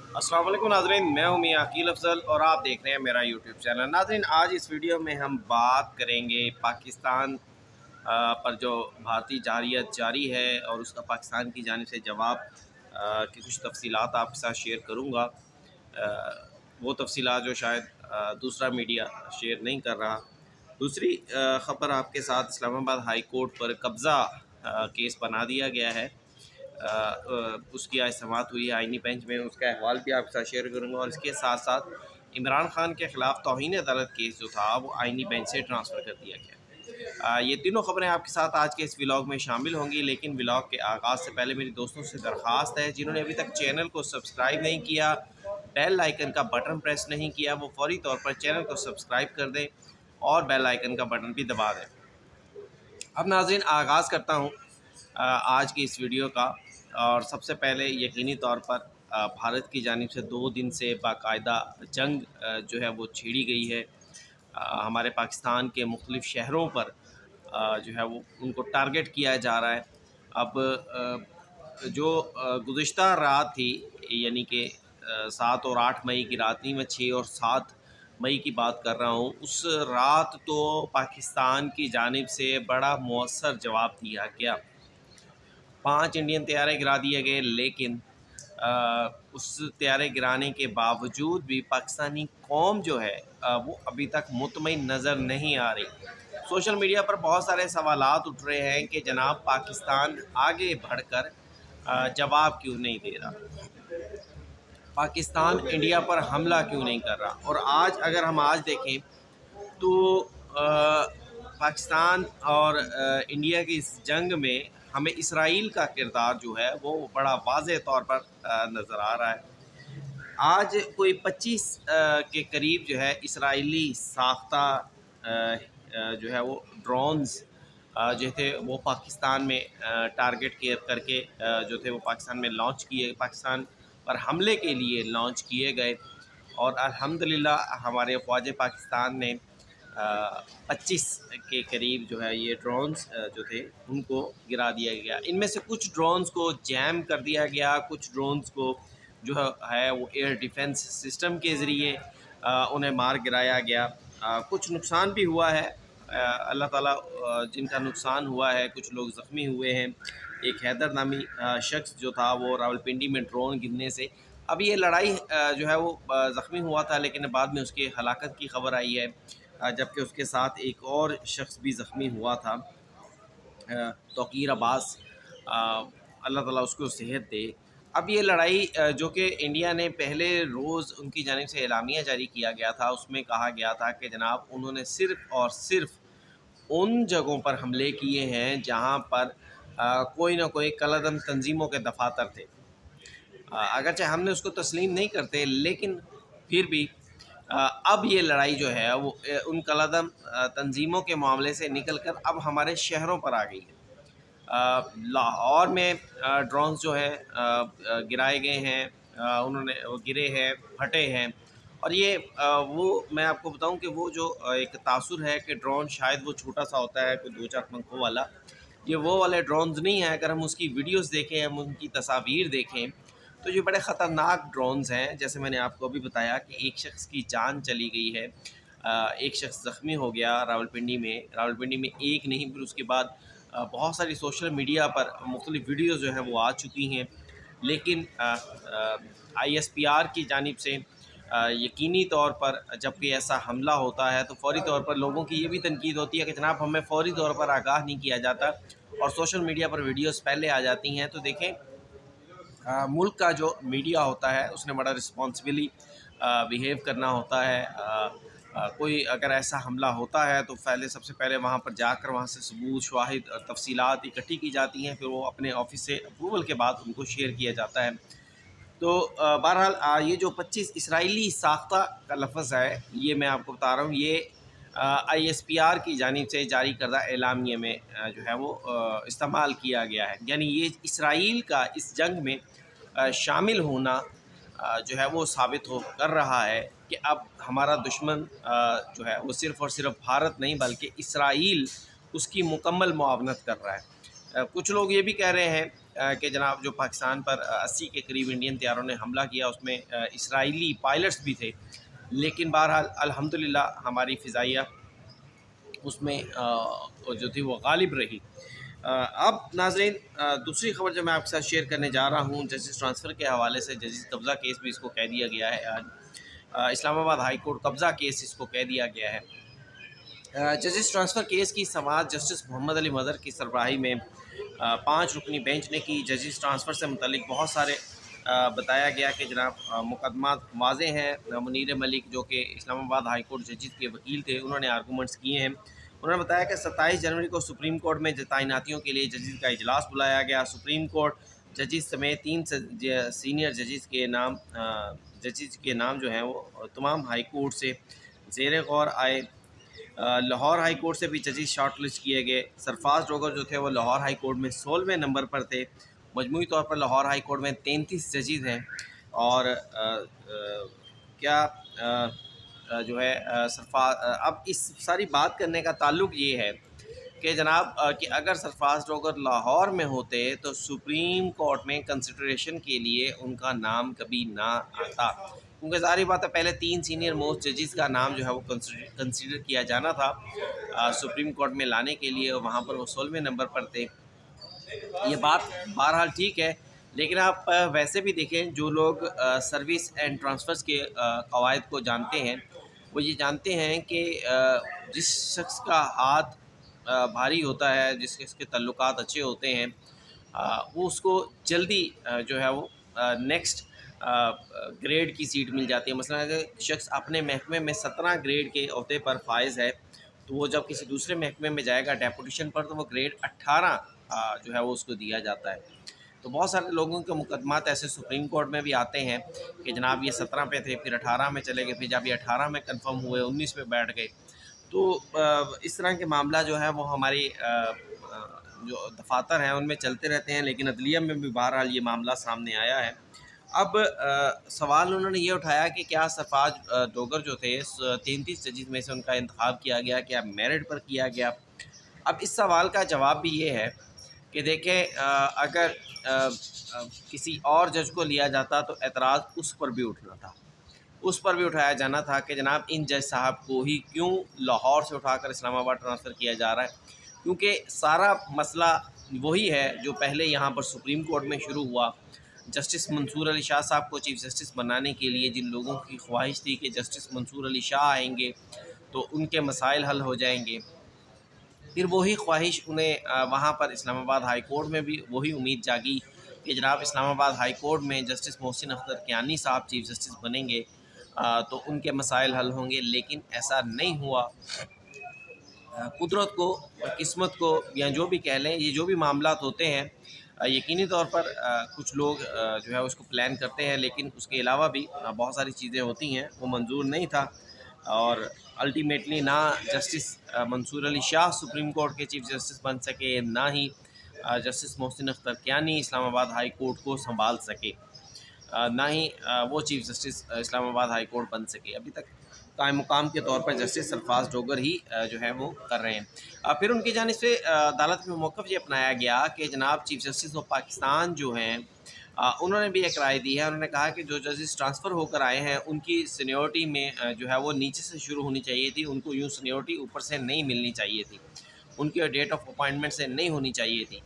अस्सलाम वालेकुम नाज़रीन, मैं हूं मियां अकील अफजल और आप देख रहे हैं मेरा यूट्यूब चैनल। नाज़रीन, आज इस वीडियो में हम बात करेंगे पाकिस्तान पर जो भारतीय जारयत जारी है और उसका पाकिस्तान की जानिब से जवाब की कुछ तफसीलात आपके साथ शेयर करूँगा। वो तफसीलात जो शायद दूसरा मीडिया शेयर नहीं कर रहा। दूसरी ख़बर आपके साथ, इस्लामाबाद हाई कोर्ट पर कब्ज़ा केस बना दिया गया है। उसकी आज समाअत हुई है आइनी बेंच में, उसका अहवाल भी आपके साथ शेयर करूँगा और इसके साथ साथ इमरान खान के ख़िलाफ़ तौहीन अदालत केस जो था वो आइनी बेंच से ट्रांसफ़र कर दिया गया। ये तीनों ख़बरें आपके साथ आज के इस व्लॉग में शामिल होंगी, लेकिन व्लॉग के आगाज़ से पहले मेरी दोस्तों से दरख्वास्त है, जिन्होंने अभी तक चैनल को सब्सक्राइब नहीं किया, बेल आइकन का बटन प्रेस नहीं किया, वो फ़ौरी तौर पर चैनल को सब्सक्राइब कर दें और बेल आइकन का बटन भी दबा दें। अब नाज़रीन, आगाज़ करता हूँ आज की इस वीडियो का। और सबसे पहले यकीनी तौर पर भारत की जानिब से 2 दिन से बाकायदा जंग जो है वो छेड़ी गई है। हमारे पाकिस्तान के मुख्तलिफ़ शहरों पर जो है वो उनको टारगेट किया जा रहा है। अब जो गुज़िश्ता रात थी, यानी कि 7 और 8 मई की रात नहीं, मैं 6 और 7 मई की बात कर रहा हूँ। उस रात तो पाकिस्तान की जानिब से बड़ा मौसर जवाब दिया गया। 5 इंडियन तैयारे गिरा दिए गए, लेकिन उस तैयारे गिराने के बावजूद भी पाकिस्तानी कौम जो है वो अभी तक मुतमईन नज़र नहीं आ रही। सोशल मीडिया पर बहुत सारे सवालात उठ रहे हैं कि जनाब पाकिस्तान आगे बढ़कर जवाब क्यों नहीं दे रहा, पाकिस्तान इंडिया पर हमला क्यों नहीं कर रहा। और आज अगर हम आज देखें तो पाकिस्तान और इंडिया की इस जंग में हमें इसराइल का किरदार जो है वो बड़ा वाज़ेह तौर पर नज़र आ रहा है। आज कोई 25 के करीब जो है इसराइली साख्ता जो है वो ड्रोन्स जो थे वो पाकिस्तान में टारगेट किए करके जो थे वो पाकिस्तान में लॉन्च किए, पाकिस्तान पर हमले के लिए लॉन्च किए गए। और अल्हम्दुलिल्लाह हमारे फ़ौज पाकिस्तान ने 25 के करीब जो है ये ड्रोन्स जो थे उनको गिरा दिया गया। इनमें से कुछ ड्रोन्स को जैम कर दिया गया, कुछ ड्रोन्स को जो है वो एयर डिफेंस सिस्टम के ज़रिए उन्हें मार गिराया गया। कुछ नुकसान भी हुआ है, अल्लाह ताला जिनका नुकसान हुआ है, कुछ लोग ज़ख्मी हुए हैं। एक हैदर नामी शख्स जो था वो रावलपिंडी में ड्रोन गिरने से, अब ये लड़ाई जो है वो ज़ख्मी हुआ था, लेकिन बाद में उसके हलाकत की खबर आई है, जबकि उसके साथ एक और शख्स भी ज़ख्मी हुआ था, तौकीर अब्बास, अल्लाह ताला उसको सेहत दे। अब ये लड़ाई जो कि इंडिया ने पहले रोज़ उनकी जानिब से एलामिया जारी किया गया था, उसमें कहा गया था कि जनाब उन्होंने सिर्फ़ और सिर्फ़ उन जगहों पर हमले किए हैं जहाँ पर कोई ना कोई कलअदम तंजीमों के दफातर थे। अगरचे हमने उसको तस्लीम नहीं करते, लेकिन फिर भी अब ये लड़ाई जो है वो उन कलअदम तंजीमों के मामले से निकल कर अब हमारे शहरों पर आ गई है। लाहौर में ड्रोन्स जो है गिराए गए हैं, उन्होंने वो गिरे हैं, फटे हैं। और ये वो मैं आपको बताऊं कि वो जो एक तासुर है कि ड्रोन शायद वो छोटा सा होता है, कोई 2-4 पंखों वाला, ये वो वाले ड्रोन्स नहीं हैं। अगर हम उसकी वीडियोस देखें, हम उनकी तस्वीर देखें, तो ये बड़े ख़तरनाक ड्रोन्स हैं। जैसे मैंने आपको अभी बताया कि एक शख्स की जान चली गई है, एक शख्स ज़ख्मी हो गया रावलपिंडी में। रावलपिंडी में एक नहीं, फिर उसके बाद बहुत सारी सोशल मीडिया पर मुख्तलिफ़ वीडियोज़ जो हैं वो आ चुकी हैं। लेकिन ISPR की जानिब से यकीनी तौर पर जब कोई ऐसा हमला होता है तो फ़ौरी तौर पर लोगों की ये भी तनकीद होती है कि जनाब हमें फ़ौरी तौर पर आगाह नहीं किया जाता और सोशल मीडिया पर वीडियोज़ पहले आ जाती हैं। तो देखें, मुल्क का जो मीडिया होता है उसने बड़ा रिस्पॉन्सिबली बिहेव करना होता है। कोई अगर ऐसा हमला होता है तो सबसे पहले वहाँ पर जाकर वहाँ से सबूत, शवाहिद, तफसीलात इकट्ठी की जाती हैं, फिर वो अपने ऑफिस से अप्रूवल के बाद उनको शेयर किया जाता है। तो बहरहाल ये जो 25 इसराइली साख्ता का लफ्ज़ है, ये मैं आपको बता रहा हूँ, ये ISPR की जानिब से जारी करदा एलामिया में जो है वो इस्तेमाल किया गया है। यानी ये इसराइल का इस जंग में शामिल होना जो है वो साबित हो कर रहा है कि अब हमारा दुश्मन जो है वो सिर्फ़ और सिर्फ भारत नहीं बल्कि इसराइल उसकी मुकम्मल मुआवनत कर रहा है। कुछ लोग ये भी कह रहे हैं कि जनाब जो पाकिस्तान पर 80 के करीब इंडियन तैयारों ने हमला किया उसमें इसराइली पायलट्स भी थे, लेकिन बहरहाल अल्हम्दुलिल्लाह हमारी फ़िज़ाइया उसमें जो थी वो गालिब रही। अब नाज़रीन, दूसरी खबर जो मैं आपके साथ शेयर करने जा रहा हूँ जस्टिस ट्रांसफ़र के हवाले से, जस्टिस कब्ज़ा केस भी इसको कह दिया गया है आज। इस्लामाबाद हाई कोर्ट कब्ज़ा केस इसको कह दिया गया है। जस्टिस ट्रांसफ़र केस की समाअत जस्टिस मोहम्मद अली मदर की सरबराही में 5 रुकनी बेंच ने की। जस्टिस ट्रांसफ़र से मुतल्लिक बहुत सारे बताया गया कि जनाब मुकदमा वाज़े हैं। मुनीर मलिक जो कि इस्लामाबाद हाई कोर्ट जजेस के वकील थे, उन्होंने आर्गूमेंट्स किए हैं। उन्होंने बताया कि 27 जनवरी को सुप्रीम कोर्ट में तैनातियों के लिए जजेस का इजलास बुलाया गया। सुप्रीम कोर्ट जजेस समेत 3 सीनियर जजेस के नाम जो हैं वो तमाम हाई कोर्ट से ज़ेर गौर आए। लाहौर हाई कोर्ट से भी जजेस शॉर्ट लिस्ट किए गए। सरफराज डोगर जो थे वो लाहौर हाई कोर्ट में 16वें नंबर पर थे। मजमूई तौर पर लाहौर हाई कोर्ट में 33 जजेस हैं और जो है अब इस सारी बात करने का ताल्लुक ये है कि जनाब कि अगर सरफराज डोगर लाहौर में होते तो सुप्रीम कोर्ट में कंसिडरेशन के लिए उनका नाम कभी ना आता, क्योंकि ज़ाहिर बात है पहले 3 सीनियर मोस्ट जजेस का नाम जो है वो कंसिडर किया जाना था सुप्रीम कोर्ट में लाने के लिए, वहाँ पर वो 16वें नंबर पर थे। ये बात बहरहाल ठीक है, लेकिन आप वैसे भी देखें, जो लोग सर्विस एंड ट्रांसफ़र्स के कवायद को जानते हैं वो ये जानते हैं कि जिस शख्स का हाथ भारी होता है, जिस शख्स के तल्लुकात अच्छे होते हैं, वो उसको जल्दी जो है वो नेक्स्ट ग्रेड की सीट मिल जाती है। मसलन अगर शख्स अपने महकमे में 17 ग्रेड के ओहदे पर फाइज है, तो वो जब किसी दूसरे महकमे में जाएगा डेपुटेशन पर, तो वो ग्रेड 18 जो है वो उसको दिया जाता है। तो बहुत सारे लोगों के मुकदमात ऐसे सुप्रीम कोर्ट में भी आते हैं कि जनाब ये 17 पे थे, फिर 18 में चले गए, फिर जब ये 18 में कंफर्म हुए 19 पे बैठ गए। तो इस तरह के मामला जो है वो हमारी जो दफातर हैं उनमें चलते रहते हैं, लेकिन अदलिया में भी बहरहाल ये मामला सामने आया है। अब सवाल उन्होंने ये उठाया कि क्या सरफराज डोगर जो थे 33 जजेस में से उनका इंतखाब किया गया, क्या मेरिट पर किया गया। अब इस सवाल का जवाब भी ये है कि देखें, अगर किसी और जज को लिया जाता तो एतराज़ उस पर भी उठना था, उस पर भी उठाया जाना था कि जनाब इन जज साहब को ही क्यों लाहौर से उठाकर इस्लामाबाद ट्रांसफ़र किया जा रहा है, क्योंकि सारा मसला वही है जो पहले यहाँ पर सुप्रीम कोर्ट में शुरू हुआ। जस्टिस मंसूर अली शाह साहब को चीफ़ जस्टिस बनाने के लिए जिन लोगों की ख्वाहिश थी कि जस्टिस मंसूर अली शाह आएंगे तो उनके मसाइल हल हो जाएंगे, फिर वही ख्वाहिश उन्हें वहाँ पर इस्लामाबाद हाई कोर्ट में भी वही उम्मीद जागी कि जनाब इस्लामाबाद हाई कोर्ट में जस्टिस मोहसिन अख्तर कियानी साहब चीफ़ जस्टिस बनेंगे तो उनके मसाइल हल होंगे, लेकिन ऐसा नहीं हुआ। कुदरत को, किस्मत को, या जो भी कह लें, ये जो भी मामलात होते हैं यकीनी तौर पर कुछ लोग जो है उसको प्लान करते हैं, लेकिन उसके अलावा भी बहुत सारी चीज़ें होती हैं, वो मंजूर नहीं था और अल्टीमेटली ना justice Mansoor Ali Shah Supreme Court के चीफ़ जस्टिस बन सके, ना ही justice Mohsin Akhtar Kiyani Islamabad High Court को संभाल सके, ना ही वो chief justice Islamabad High Court बन सके। अभी तक कायम मुकाम के तौर पर जस्टिस सरफराज डोगर ही जो है वो कर रहे हैं। फिर उनकी जानिब से अदालत में मौक़िफ़ ये अपनाया गया कि जनाब चीफ़ जस्टिस ऑफ पाकिस्तान जो हैं उन्होंने भी एक राय दी है। उन्होंने कहा कि जो जजेस ट्रांसफ़र होकर आए हैं उनकी सीनियरिटी में जो है वो नीचे से शुरू होनी चाहिए थी, उनको यूँ सीनियरिटी ऊपर से नहीं मिलनी चाहिए थी, उनकी डेट ऑफ अपॉइंटमेंट से नहीं होनी चाहिए थी।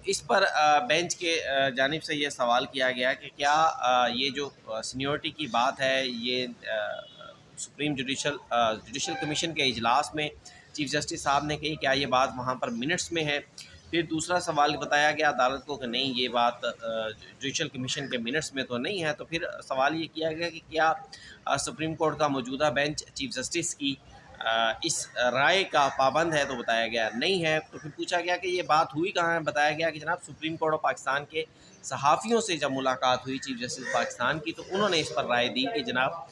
इस पर बेंच के जानिब से ये सवाल किया गया कि क्या ये जो सीनियरिटी की बात है ये सुप्रीम जुडिशल कमीशन के इजलास में चीफ़ जस्टिस साहब ने कही, क्या ये बात वहाँ पर मिनट्स में है। फिर दूसरा सवाल बताया गया अदालत को कि नहीं, ये बात जुडिशल कमीशन के मिनट्स में तो नहीं है। तो फिर सवाल ये किया गया कि क्या सुप्रीम कोर्ट का मौजूदा बेंच चीफ़ जस्टिस की इस राय का पाबंद है, तो बताया गया नहीं है। तो फिर पूछा गया कि ये बात हुई कहाँ है, बताया गया कि जनाब सुप्रीम कोर्ट ऑफ पाकिस्तान के सहाफ़ियों से जब मुलाकात हुई चीफ़ जस्टिस पाकिस्तान की, तो उन्होंने इस पर राय दी कि जनाब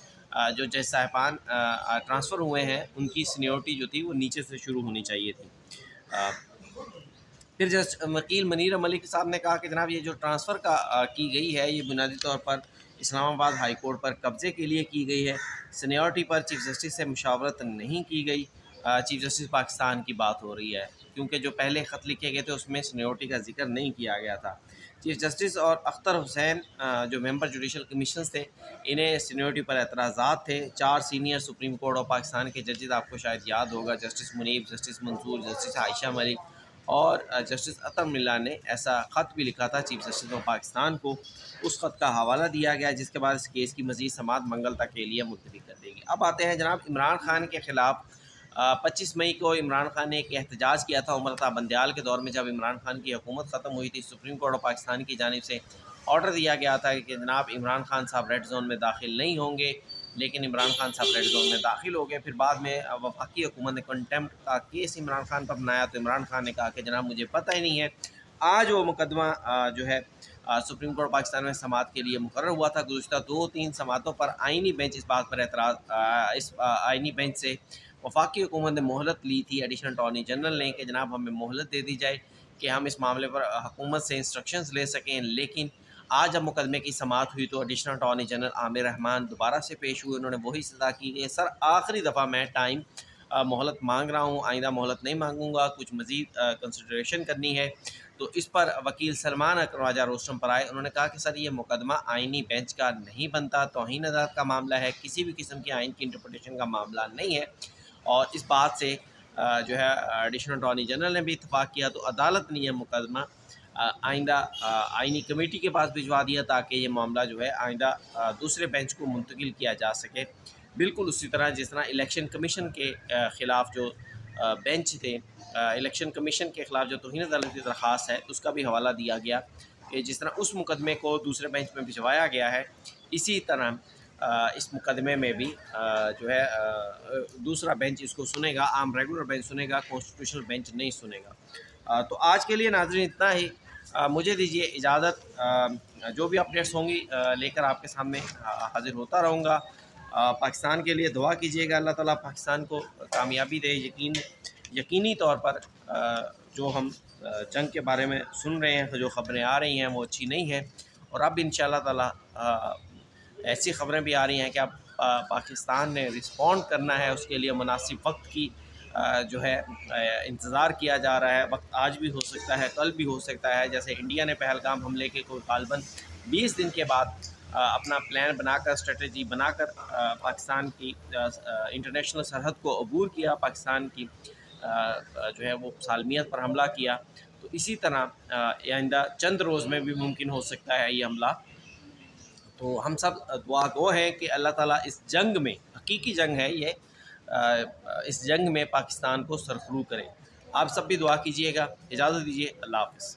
जो जज साहिबान ट्रांसफ़र हुए हैं उनकी सीनियरिटी जो थी वो नीचे से शुरू होनी चाहिए थी। फिर जज वकील मुनीर मलिक साहब ने कहा कि जनाब ये जो ट्रांसफ़र की गई है ये बुनियादी तौर पर इस्लामाबाद हाई कोर्ट पर कब्ज़े के लिए की गई है, सीनियरिटी पर चीफ़ जस्टिस से मुशावरत नहीं की गई चीफ जस्टिस पाकिस्तान की बात हो रही है, क्योंकि जो पहले ख़त लिखे गए थे उसमें सीनियरिटी का जिक्र नहीं किया गया था। चीफ जस्टिस और अख्तर हुसैन जो मेंबर जुडिशल कमीशन थे, इन्हें सीनियरिटी पर एतराज़ात थे। 4 senior Supreme Court of Pakistan के जजेस आपको शायद याद होगा, justice Munib, justice Mansoor, justice Ayesha Malik और जस्टिस अतर मिल्ला ने ऐसा ख़त भी लिखा था चीफ जस्टिस ऑफ पाकिस्तान को। उस ख़त का हवाला दिया गया, जिसके बाद इस केस की मज़ीद समाअत मंगल तक के लिए मुलतवी कर देगी। अब आते हैं जनाब इमरान खान के ख़िलाफ़ 25 मई को इमरान खान ने एक एहतजाज किया था उमर बंदयाल के दौर में, जब इमरान खान की हुकूमत ख़त्म हुई थी। सुप्रीम कोर्ट ऑफ पाकिस्तान की जानिब से ऑर्डर दिया गया था कि जनाब इमरान खान साहब रेड जोन में दाखिल नहीं होंगे, लेकिन इमरान खान साहब रेड जोन में दाखिल हो गए। फिर बाद में वफाकी हुकूमत ने कंटेम्प्ट का केस इमरान खान पर बनाया, तो इमरान खान ने कहा कि जनाब मुझे पता ही नहीं है। आज वो मुकदमा जो है सुप्रीम कोर्ट पाकिस्तान में समाअत के लिए मुकर्रर हुआ था। गुज़िश्ता 2-3 समाअतों पर आइनी बेंच इस बात पर एतराज़ इस आइनी बेंच से वफाकी हुकूमत ने मोहलत ली थी, एडिशनल अटॉर्नी जनरल ने, कि जनाब हमें मोहलत दे दी जाए कि हम इस मामले पर हुकूमत से इंस्ट्रक्शंस ले सकें। लेकिन आज जब मुकदमे की समाअत हुई तो additional attorney general Aamir Rahman दोबारा से पेश हुए। उन्होंने वही सज़ा की कि सर आखिरी दफ़ा मैं टाइम मोहलत मांग रहा हूँ, आइंदा मोहलत नहीं मांगूंगा, कुछ मज़ीद कंसिडरेशन करनी है। तो इस पर वकील सलमान अकरवाजा रोस्टम पर आए। उन्होंने कहा कि सर ये मुकदमा आइनी बेंच का नहीं बनता, तौहीन अदालत का मामला है, किसी भी किस्म की आइन की इंटरप्रटेशन का मामला नहीं है। और इस बात से जो है एडिशनल अटॉर्नी जनरल ने भी इत्तफाक किया, तो अदालत ने यह मुकदमा आइंदा आइनी कमेटी के पास भिजवा दिया, ताकि ये मामला जो है आइंदा दूसरे बेंच को मुंतकिल किया जा सके। बिल्कुल उसी तरह जिस तरह इलेक्शन कमीशन के ख़िलाफ़ जो बेंच थे, इलेक्शन कमीशन के ख़िलाफ़ जो तौहीन अदालत की दरख्वास्त है, उसका भी हवाला दिया गया कि जिस तरह उस मुकदमे को दूसरे बेंच में भिजवाया गया है, इसी तरह इस मुकदमे में भी जो है दूसरा बेंच इसको सुनेगा, आम रेगुलर बेंच सुनेगा, कॉन्स्टिट्यूशनल बेंच नहीं सुनेगा। तो आज के लिए नाज़रीन इतना ही। मुझे दीजिए इजाज़त। जो भी अपडेट्स होंगी लेकर आपके सामने हाज़िर होता रहूँगा। पाकिस्तान के लिए दुआ कीजिएगा, अल्लाह ताला पाकिस्तान को कामयाबी दे। यकीनी तौर पर जो हम जंग के बारे में सुन रहे हैं, जो ख़बरें आ रही हैं वो अच्छी नहीं हैं, और अब इंशाअल्लाह ताला ऐसी ख़बरें भी आ रही हैं कि अब पाकिस्तान ने रिस्पॉन्ड करना है, उसके लिए मुनासिब वक्त की जो है इंतज़ार किया जा रहा है। वक्त आज भी हो सकता है, कल भी हो सकता है। जैसे इंडिया ने पहलगाम हमले के कोई गालबन 20 दिन के बाद अपना प्लान बनाकर, स्ट्रेटजी बनाकर पाकिस्तान की इंटरनेशनल सरहद को अबूर किया, पाकिस्तान की जो है वो सालमियत पर हमला किया। तो इसी तरह आइंदा चंद रोज़ में भी मुमकिन हो सकता है ये हमला। तो हम सब दुआ गो हैं कि अल्लाह ताला इस जंग में, हकीकी जंग है ये, इस जंग में पाकिस्तान को सरखरू करें। आप सब भी दुआ कीजिएगा। इजाज़त दीजिए, अल्लाह हाफ़िज़।